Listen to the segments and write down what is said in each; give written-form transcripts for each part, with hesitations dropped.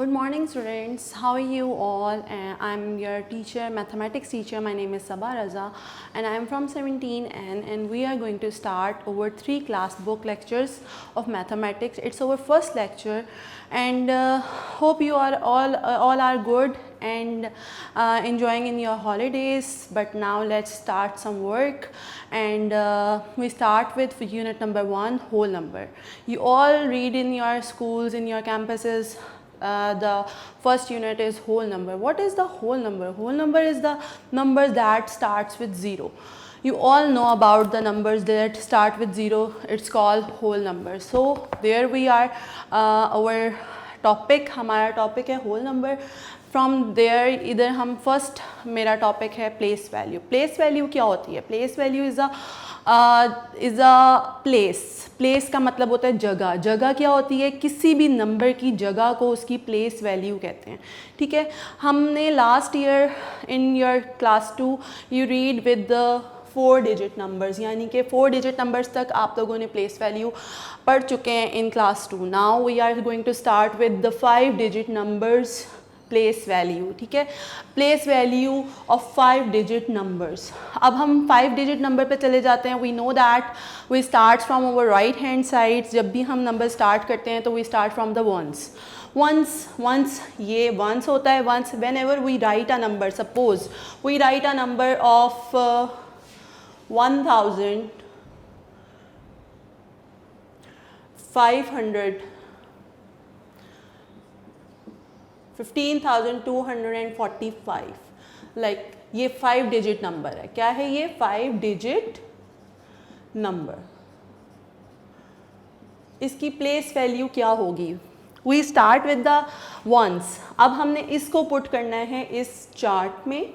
Good morning students, how are you all? I'm your teacher, mathematics teacher. My name is Sabah Raza and I'm from 17N and we are going to start over 3 class book lectures of mathematics. It's our first lecture and hope you are all are good and enjoying in your holidays. But now let's start some work and we start with unit number 1, whole number. You all read in your schools, in your campuses, the first unit is whole number. What is the whole number? Whole number is the number that starts with 0. You all know about the numbers that start with 0. It's called whole number. So there we are, our topic, हमारा topic है whole number. From there इधर हम first मेरा topic है place value. Place value क्या होती है? Place value is a place. Place का मतलब होता है जगह. जगह क्या होती है? किसी भी नंबर की जगह को उसकी प्लेस वैल्यू कहते हैं. ठीक है, हमने last year in your class 2 you read with the 4 digit numbers, यानी कि 4 डिजिट नंबर्स तक आप लोगों ने प्लेस वैल्यू पढ़ चुके हैं in class 2. Now we are going to start with the 5 digit numbers place value. ठीक है, place value of 5 digit numbers. अब हम 5 डिजिट नंबर पे चले जाते हैं. We know that we start from our right hand side. जब भी हम नंबर स्टार्ट करते हैं तो we start from the ones. Ones ये वंस होता है. Ones whenever we write a number, suppose we write a number of 15,245, like ये 5 डिजिट नंबर है. क्या है ये? 5 डिजिट नंबर. इसकी प्लेस वैल्यू क्या होगी? We start with the ones. अब हमने इसको पुट करना है इस चार्ट में.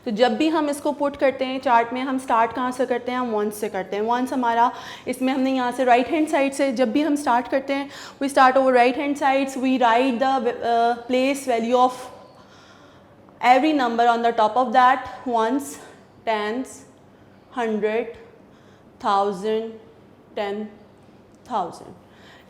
तो जब भी हम इसको पुट करते हैं चार्ट में, हम स्टार्ट कहाँ से करते हैं? हम वंस से करते हैं. वंस हमारा इसमें हमने यहाँ से राइट हैंड साइड से जब भी हम स्टार्ट करते हैं, we start over right hand sides. We write the place value of every number on the top of that. Ones, tens, 100, 1000, 10,000.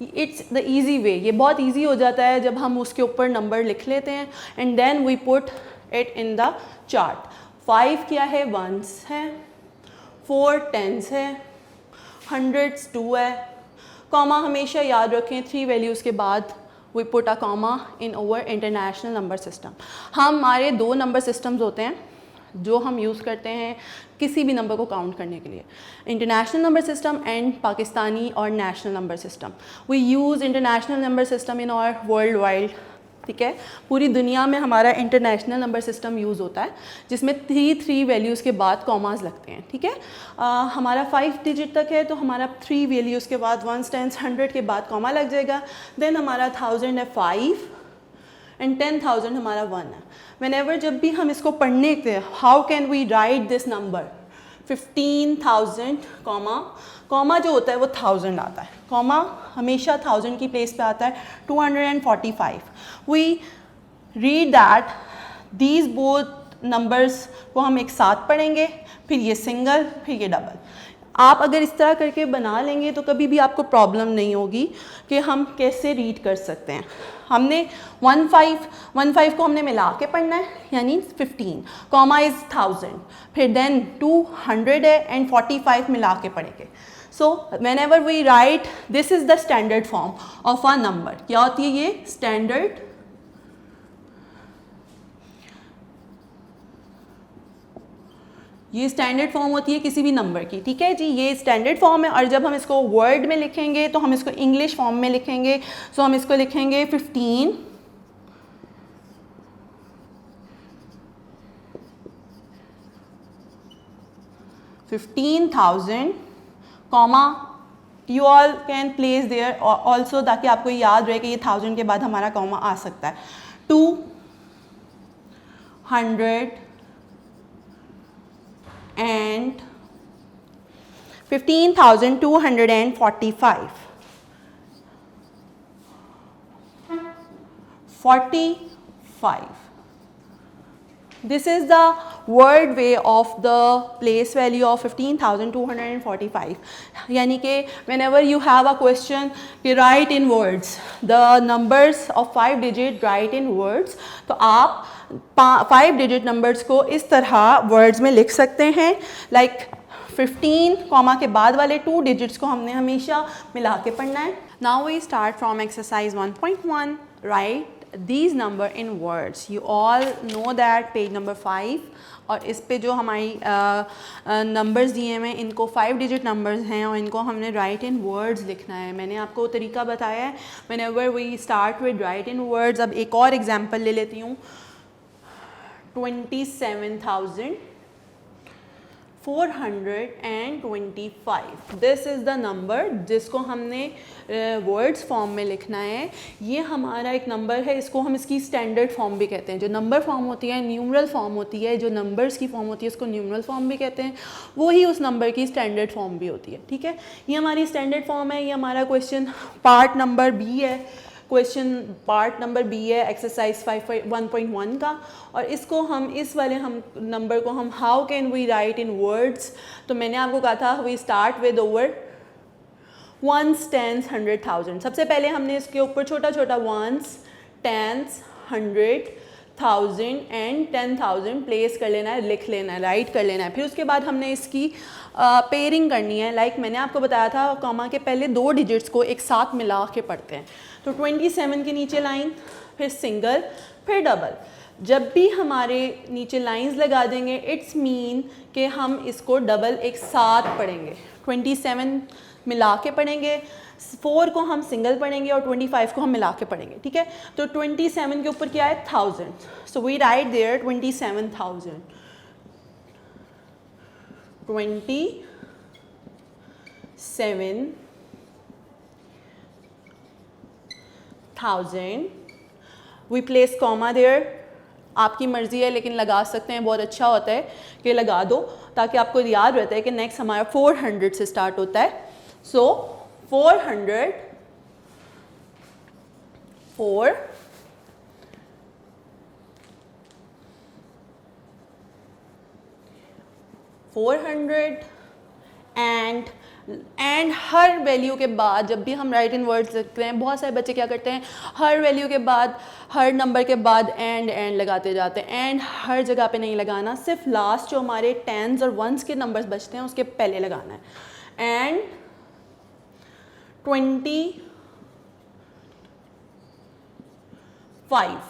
It's the easy way. ये बहुत easy हो जाता है जब हम उसके ऊपर नंबर लिख लेते हैं and then we put it in the chart. 5 क्या है? ones है, 4 tens है, hundreds 2 है. कॉमा हमेशा याद रखें, 3 वैल्यूज़ के बाद we put a comma in our international number system. हमारे 2 नंबर सिस्टम्स होते हैं जो हम यूज़ करते हैं किसी भी नंबर को काउंट करने के लिए. International number system and Pakistani और national number system. We use international number system in our world wide. ठीक है, पूरी दुनिया में हमारा इंटरनेशनल नंबर सिस्टम यूज़ होता है जिसमें 3 वैल्यूज़ के बाद कॉमास लगते हैं. ठीक है, हमारा 5 डिजिट तक है तो हमारा 3 वैल्यूज़ के बाद 1 10 100 के बाद कॉमा लग जाएगा. देन हमारा 1000 है 5 एंड 10,000 हमारा 1 है. व्हेनेवर जब भी हम इसको पढ़ने के, how can we write this number? 15,000 comma जो होता है वो 1000 आता है. कॉमा हमेशा 1000 की प्लेस पे आता है. 245. We read that these both numbers को हम एक साथ पढ़ेंगे, फिर ये सिंगल, फिर ये डबल. आप अगर इस तरह करके बना लेंगे तो कभी भी आपको प्रॉब्लम नहीं होगी कि हम कैसे रीड कर सकते हैं. हमने 15 को हमने मिला के पढ़ना है, यानी 15 कॉमा इज़ 1000, फिर देन 200 है एंड 45 मिला के पढ़ेंगे. So whenever we write, this is the standard form of a number. क्या होती है ये? स्टैंडर्ड. ये स्टैंडर्ड फॉर्म होती है किसी भी नंबर की. ठीक है जी, ये स्टैंडर्ड फॉर्म है. और जब हम इसको वर्ड में लिखेंगे तो हम इसको इंग्लिश फॉर्म में लिखेंगे. सो हम इसको लिखेंगे 15,000 comma, you all can place there also, ताकि आपको याद रहे कि ये 1000 के बाद हमारा कॉमा आ सकता है. 200 and 15,245. 45. This is the word way of the place value of 15,245. यानी कि whenever you have a question कि write in words the numbers of 5 digit write in words, तो आप 5 डिजिट नंबर्स को इस तरह वर्ड्स में लिख सकते हैं. लाइक 15 कॉमा के बाद वाले 2 डिजिट्स को हमने हमेशा मिला के पढ़ना है. Now we start from exercise 1.1. Write these number in words. You all know that page number 5. और इस पे जो हमारी नंबर्स दिए हैं इनको 5 डिजिट नंबर्स हैं और इनको हमने राइट इन वर्ड्स लिखना है. मैंने आपको तरीका बताया है. Whenever we start with write in words. अब एक और एग्जांपल ले लेती हूँ. 27,425. दिस इज़ द नंबर जिसको हमने वर्ड्स फॉर्म में लिखना है. ये हमारा एक नंबर है. इसको हम इसकी स्टैंडर्ड फॉर्म भी कहते हैं. जो नंबर फॉर्म होती है न्यूमरल फॉर्म होती है, जो नंबर्स की फॉर्म होती है उसको न्यूमरल फॉर्म भी कहते हैं. वही उस नंबर की स्टैंडर्ड फॉर्म भी होती है. ठीक है, ये हमारी स्टैंडर्ड फॉर्म है. ये हमारा क्वेश्चन पार्ट नंबर बी है. क्वेश्चन पार्ट नंबर बी है एक्सरसाइज 1.1 का. और इसको हम इस वाले हम नंबर को हम how can we write in words. तो मैंने आपको कहा था we start with over ones, tens, 100,000. सबसे पहले हमने इसके ऊपर छोटा छोटा वंस, टेंस, 100,000 एंड 10,000 प्लेस कर लेना है, लिख लेना है, राइट कर लेना है. फिर उसके बाद हमने इसकी पेयरिंग करनी है. लाइक मैंने आपको बताया था कॉमा के पहले 2 डिजिट्स को एक साथ मिला के पढ़ते हैं. तो 27 के नीचे लाइन, फिर सिंगल, फिर डबल. जब भी हमारे नीचे लाइंस लगा देंगे इट्स मीन कि हम इसको डबल एक साथ पढ़ेंगे. 27 मिला के पढ़ेंगे, 4 को हम सिंगल पढ़ेंगे और 25 को हम मिला के पढ़ेंगे. ठीक है, तो 27 के ऊपर क्या है 1000. So we write there 27,000. 27,000. We place comma there. आपकी मर्ज़ी है लेकिन लगा सकते हैं. बहुत अच्छा होता है कि लगा दो ताकि आपको याद रहता है कि नेक्स्ट हमारा 400 से स्टार्ट होता है. सो 400, 400 एंड हर वैल्यू के बाद जब भी हम राइट इन वर्ड्स लिखते हैं, बहुत सारे बच्चे क्या करते हैं हर वैल्यू के बाद, हर नंबर के बाद एंड लगाते जाते हैं. एंड हर जगह पे नहीं लगाना, सिर्फ लास्ट जो हमारे टेंस और वंस के नंबर्स बचते हैं उसके पहले लगाना है. And 25.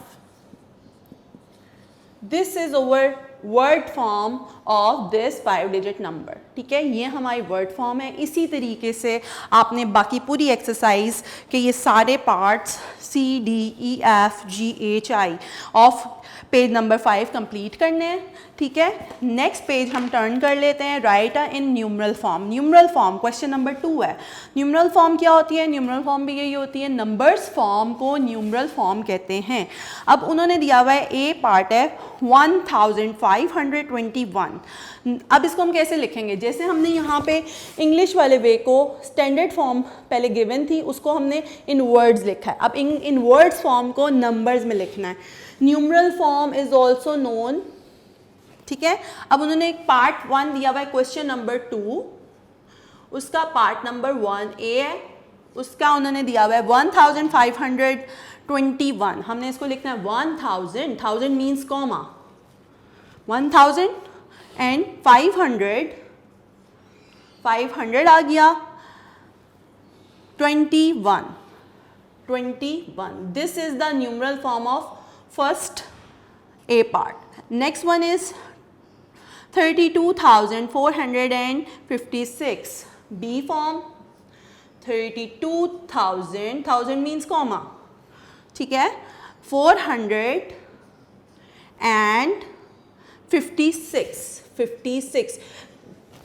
This is over word form of this 5 digit number. ठीक है, ये हमारी वर्ड फॉर्म है. इसी तरीके से आपने बाकी पूरी एक्सरसाइज के ये सारे parts CDEFGHI of page number 5 complete करने हैं. ठीक है, नेक्स्ट पेज हम टर्न कर लेते हैं. Write in numeral form. Numeral form question number 2 है. न्यूमरल फॉर्म क्या होती है? न्यूमरल फॉर्म भी यही होती है, नंबर्स फॉर्म को न्यूमरल फॉर्म कहते हैं. अब उन्होंने दिया हुआ है ए पार्ट है 1521. अब इसको हम कैसे लिखेंगे? जैसे हमने यहाँ पे इंग्लिश वाले वे को स्टैंडर्ड फॉर्म पहले गिवन थी उसको हमने इन वर्ड्स लिखा है. अब इन वर्ड्स फॉर्म को नंबर्स में लिखना है. Numeral form is also known. ठीक है, अब उन्होंने एक पार्ट 1 दिया हुआ है क्वेश्चन नंबर 2. उसका पार्ट नंबर 1 ए है. उसका उन्होंने दिया हुआ है 1521. हमने इसको लिखना है 1000. 1000 मीन्स कॉमा 1000 एंड 500 आ गया 21. This is the numeral form of first A part. Next one is 32,456. B form 32,000. 1000 means comma. ठीक है, 456.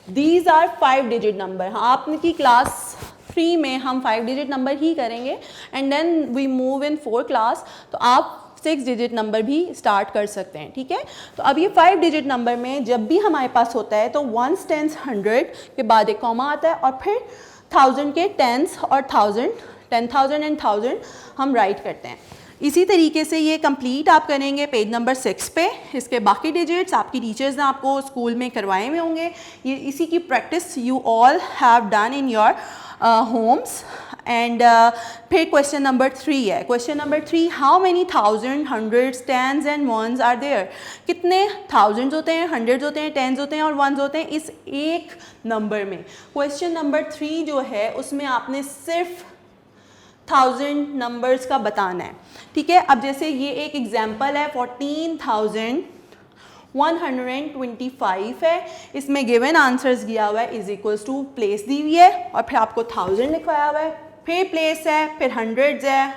These are 5 digit number. हाँ, आपकी क्लास 3 में हम 5 डिजिट नंबर ही करेंगे and then we move in 4 class. तो आप 6 डिजिट नंबर भी स्टार्ट कर सकते हैं. ठीक है, तो अब ये 5 डिजिट नंबर में जब भी हमारे पास होता है तो वंस, टेंस, 100 के बाद एक कॉमा आता है और फिर 1000 के टेंस और 1000 एंड 1000 हम राइट करते हैं. इसी तरीके से ये कंप्लीट आप करेंगे पेज नंबर 6 पे। इसके बाकी डिजिट्स आपकी टीचर्स ने आपको स्कूल में करवाए हुए होंगे, ये इसी की practice you all have done in your homes. And फिर क्वेश्चन नंबर 3 है। Question number 3, how many thousand, hundreds, tens and ones are there? कितने थाउजेंड्स होते हैं, हंड्रेड्स होते हैं, टेंस होते हैं और वंस होते हैं इस एक नंबर में? क्वेश्चन नंबर 3 जो है उसमें आपने सिर्फ 1000 नंबर्स का बताना है, ठीक है। अब जैसे ये एक एग्जाम्पल है 14,125 है, इसमें गिवन आंसर्स दिया हुआ है इज इक्वल्स टू प्लेस दी हुई है और फिर आपको 1000 लिखवाया हुआ है, फिर प्लेस है, फिर हंड्रेड्स है,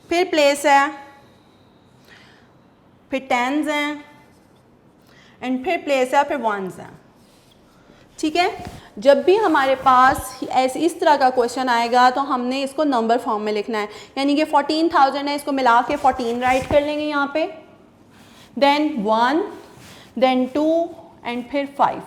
फिर प्लेस है, फिर टेंस हैं एंड फिर प्लेस है, फिर वंस हैं, ठीक है। जब भी हमारे पास ऐसे इस तरह का क्वेश्चन आएगा तो हमने इसको नंबर फॉर्म में लिखना है, यानी कि 14,000 है, इसको मिला के 14 राइट कर लेंगे यहाँ पे, देन 1, देन 2 एंड फिर 5,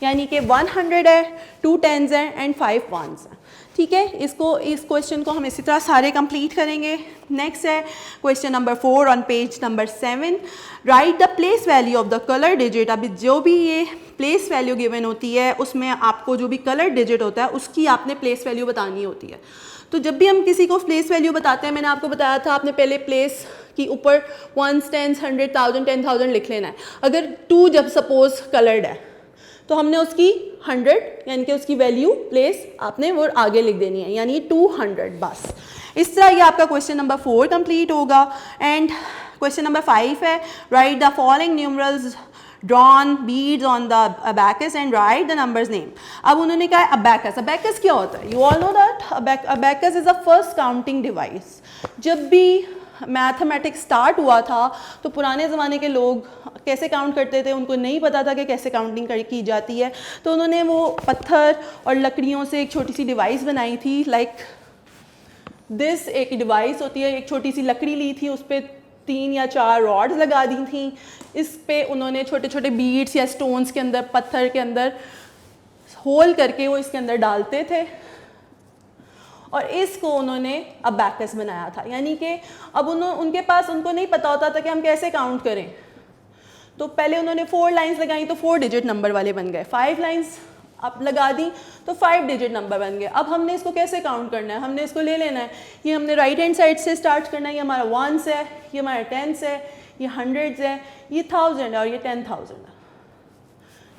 यानी कि 100 है, 2 टेंस हैं एंड 5 वंस हैं, ठीक है। इस क्वेश्चन को हम इसी तरह सारे कंप्लीट करेंगे। नेक्स्ट है question number 4 on page number 7, right the place value of the colour digit. अभी जो भी ये प्लेस वैल्यू गिवन होती है उसमें आपको जो भी कलर डिजिट होता है उसकी आपने प्लेस वैल्यू बतानी होती है। तो जब भी हम किसी को प्लेस वैल्यू बताते हैं, मैंने आपको बताया था आपने पहले प्लेस की ऊपर 1, 10, 100,000, 10,000 लिख लेना है। अगर 2 जब सपोज कलर्ड है तो हमने उसकी 100 यानी कि उसकी वैल्यू प्लेस आपने वो आगे लिख देनी है, यानी 200 बस। इस तरह ये आपका क्वेश्चन नंबर 4 कंप्लीट होगा। एंड क्वेश्चन नंबर 5 है, right the following numerals drawn beads on the abacus and write the numbers name। अब उन्होंने कहा abacus, abacus क्या होता है? You all know that abacus is a first counting device। जब भी मैथमेटिक्स स्टार्ट हुआ था तो पुराने ज़माने के लोग कैसे काउंट करते थे, उनको नहीं पता था कि कैसे काउंटिंग की जाती है, तो उन्होंने वो पत्थर और लकड़ियों से एक छोटी सी डिवाइस बनाई थी, लाइक दिस एक डिवाइस होती है, एक छोटी सी लकड़ी ली थी, उस पर 3 या 4 रॉड्स लगा दी थी, इस पे उन्होंने छोटे छोटे बीड्स या स्टोन्स के अंदर, पत्थर के अंदर होल करके वो इसके अंदर डालते थे और इसको उन्होंने अबैकस बनाया था। यानी कि अब उनके पास उनको नहीं पता होता था कि हम कैसे काउंट करें, तो पहले उन्होंने 4 लाइंस लगाई तो 4 डिजिट नंबर वाले बन गए, 5 लाइंस आप लगा दी तो 5 डिजिट नंबर बन गए। अब हमने इसको कैसे काउंट करना है, हमने इसको ले लेना है, ये हमने राइट हैंड साइड से स्टार्ट करना है, ये हमारा 1s है, ये हमारा 10s है, ये 100s है, ये 1000 है और ये 10,000 है,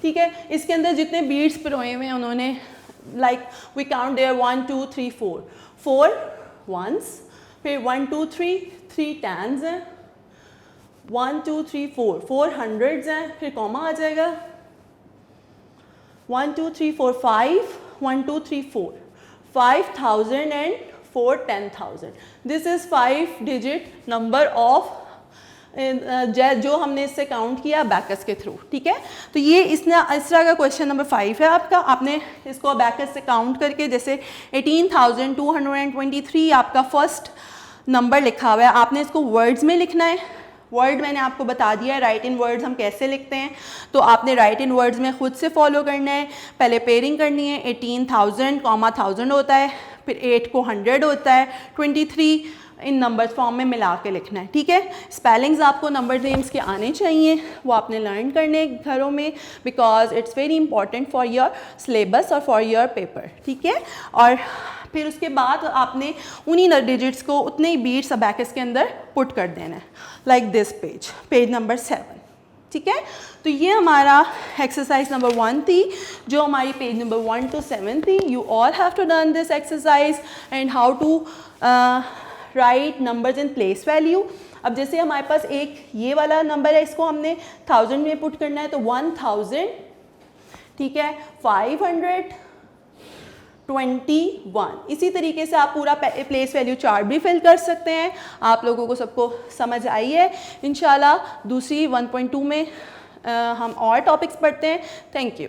ठीक है। इसके अंदर जितने बीड्स पिरोए हुए हैं उन्होंने, like we count there 1 2 3 4 1s, फिर 1 2 3 10s हैं, 1 2 3 4 100s हैं, फिर कॉमा आ जाएगा, 1 2 3 4 5 1 2 3 4 5,000 and 4 10,000। This is 5 digit number of जो हमने इससे काउंट किया अबैकस के थ्रू, ठीक है। तो ये इस तरह का क्वेश्चन नंबर 5 है आपका। आपने इसको अबैकस से काउंट करके, जैसे 18,223 आपका फर्स्ट नंबर लिखा हुआ है, आपने इसको वर्ड्स में लिखना है। वर्ड मैंने आपको बता दिया है, राइट इन वर्ड्स हम कैसे लिखते हैं, तो आपने राइट इन वर्ड्स में खुद से फॉलो करना है। पहले पेयरिंग करनी है, 18,000 1000 होता है, फिर 8 को 100 होता है, 23 इन नंबर्स फॉर्म में मिला के लिखना है, ठीक है। स्पेलिंग्स आपको नंबर नेम्स के आने चाहिए, वो आपने लर्न करने घरों में, because it's very important for your syllabus और फॉर योर पेपर, ठीक है। और फिर उसके बाद आपने उन्हीं डिजिट्स को उतने ही बीट्स अबैकस के अंदर पुट कर देना है, लाइक दिस पेज नंबर 7, ठीक है। तो ये हमारा एक्सरसाइज नंबर 1 थी, जो हमारी पेज नंबर 1 to 7 थी। You all have to done this exercise and how to write numbers in place value. अब जैसे हमारे पास एक ये वाला नंबर है, इसको हमने 1000 में पुट करना है, तो 1000, ठीक है, 521। इसी तरीके से आप पूरा प्लेस वैल्यू चार्ट भी फिल कर सकते हैं। आप लोगों को सबको समझ आई है इंशाल्लाह। दूसरी 1.2 में हम और टॉपिक्स पढ़ते हैं। Thank you.